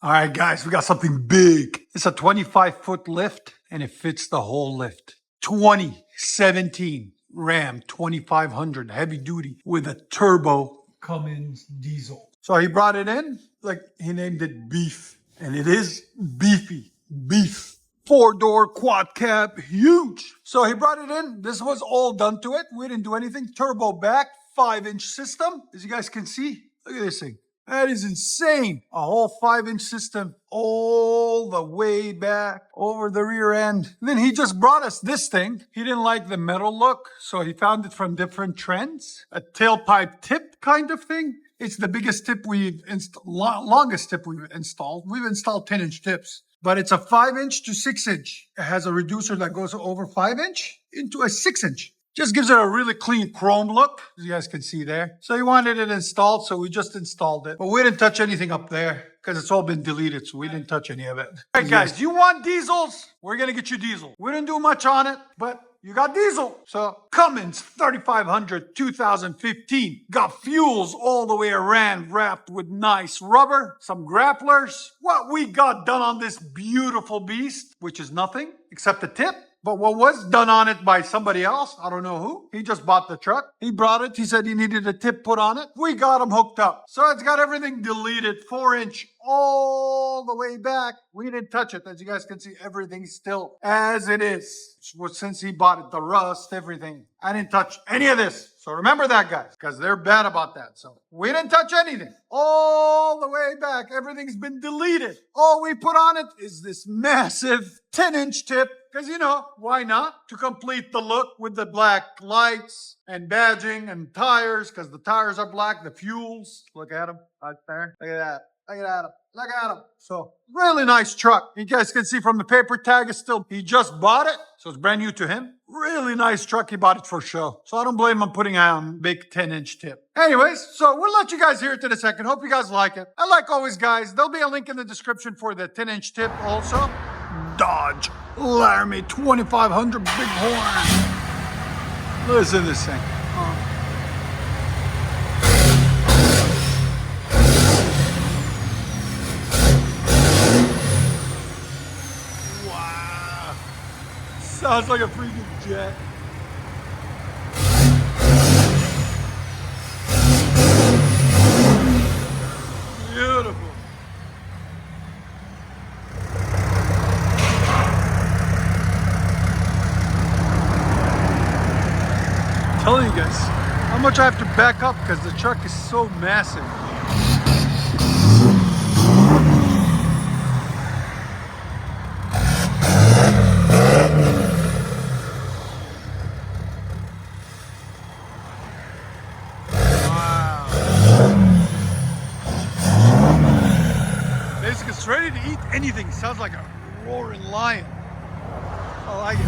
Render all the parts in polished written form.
All right, guys, we got something big. It's a 25-foot lift, and it fits the whole lift. 2017 Ram 2500 heavy duty with a turbo Cummins diesel. So he brought it in, like he named it Beef, and it is beefy. Beef. 4-door quad cab, huge. So he brought it in. This was all done to it. We didn't do anything. Turbo back, 5-inch system. As you guys can see, look at this thing. That is insane. A whole 5-inch system all the way back over the rear end. And then he just brought us this thing. He didn't like the metal look, so he found it from different trends. A tailpipe tip kind of thing. It's the biggest tip we've installed, longest tip we've installed. We've installed 10-inch tips, but it's a 5-inch to 6-inch. It has a reducer that goes over 5-inch into a 6-inch. Just gives it a really clean chrome look, as you guys can see there. So he wanted it installed, so we just installed it. But we didn't touch anything up there because it's all been deleted, so we didn't touch any of it. All right, guys, you want diesels? We're going to get you diesel. We didn't do much on it, but you got diesel. So Cummins 3500 2015 got fuels all the way around, wrapped with nice rubber, some grapplers. What we got done on this beautiful beast, which is nothing except the tip. But what was done on it by somebody else, I don't know who. He just bought the truck. He brought it. He said he needed a tip put on it. We got him hooked up. So it's got everything deleted, 4-inch all the way back. We didn't touch it. As you guys can see, everything's still as it is. Since he bought it, the rust, everything. I didn't touch any of this. So remember that, guys, because they're bad about that. So we didn't touch anything. All the way back, everything's been deleted. All we put on it is this massive 10-inch tip. Because, you know, why not? To complete the look with the black lights and badging and tires, because the tires are black, the fuels. Look at them right there. Look at that. Look at them. Look at them. So, really nice truck. You guys can see from the paper tag, it's still, he just bought it, so it's brand new to him. Really nice truck. He bought it for show. So I don't blame him putting on a big 10-inch tip. Anyways, so we'll let you guys hear it in a second. Hope you guys like it. And like always, guys, there'll be a link in the description for the 10-inch tip also. Dodge Laramie 2500 big horn. Listen to this thing. Wow. Sounds like a freaking jet. Beautiful. Telling you guys how much I have to back up because the truck is so massive. Wow. Basically, it's ready to eat anything. Sounds like a roaring lion. I like it.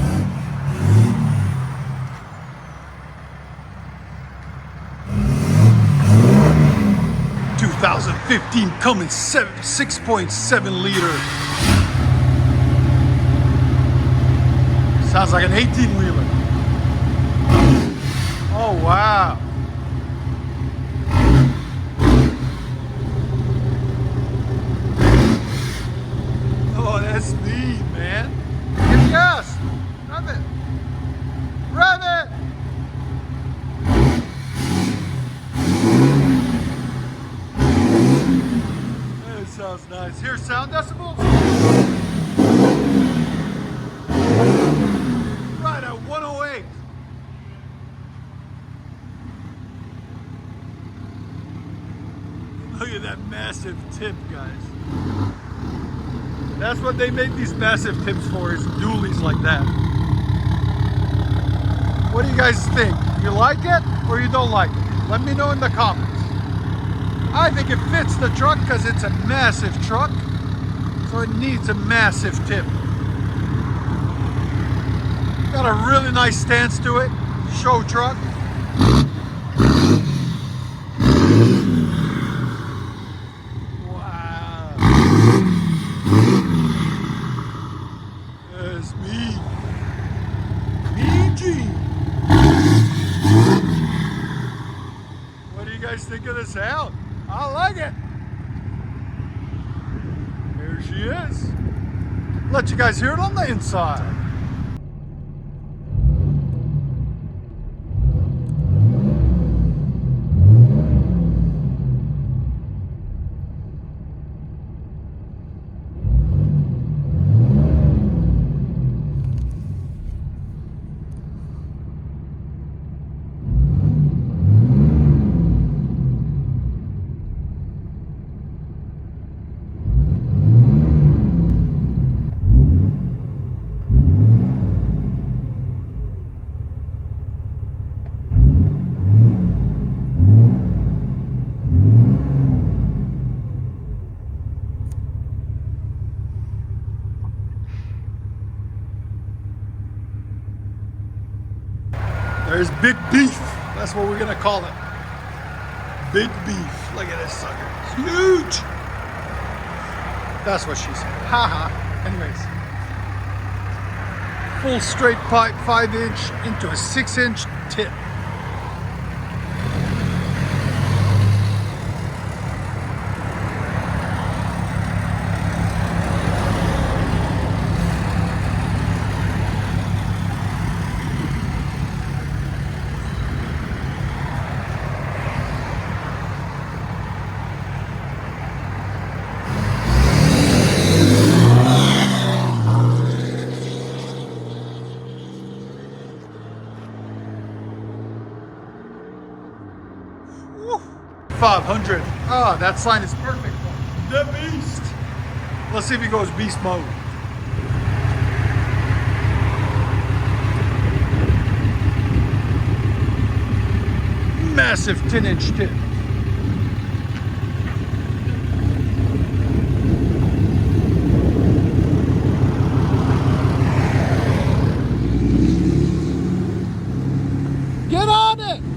2015 Cummins 6.7 liter. Sounds like an 18-wheeler. Oh, wow. Oh, that's neat, man. Give me gas. Rev it. Rev it. Sounds nice. Here's sound decibels. Right at 108. Look at that massive tip, guys. That's what they make these massive tips for, is dualies like that. What do you guys think? You like it or you don't like it? Let me know in the comments. I think it fits the truck because it's a massive truck, so it needs a massive tip. Got a really nice stance to it, show truck. Wow. That's me. Mean Gene. What do you guys think of the sound? I like it. Let you guys hear it on the inside. There's Big Beef. That's what we're gonna call it. Big Beef. Look at this sucker. It's huge. That's what she said. Haha. Anyways. Full straight pipe, 5-inch into a 6-inch tip. Woo. 500. Ah, that sign is perfect. The Beast. Let's see if he goes beast mode. Massive 10-inch tip. Get on it!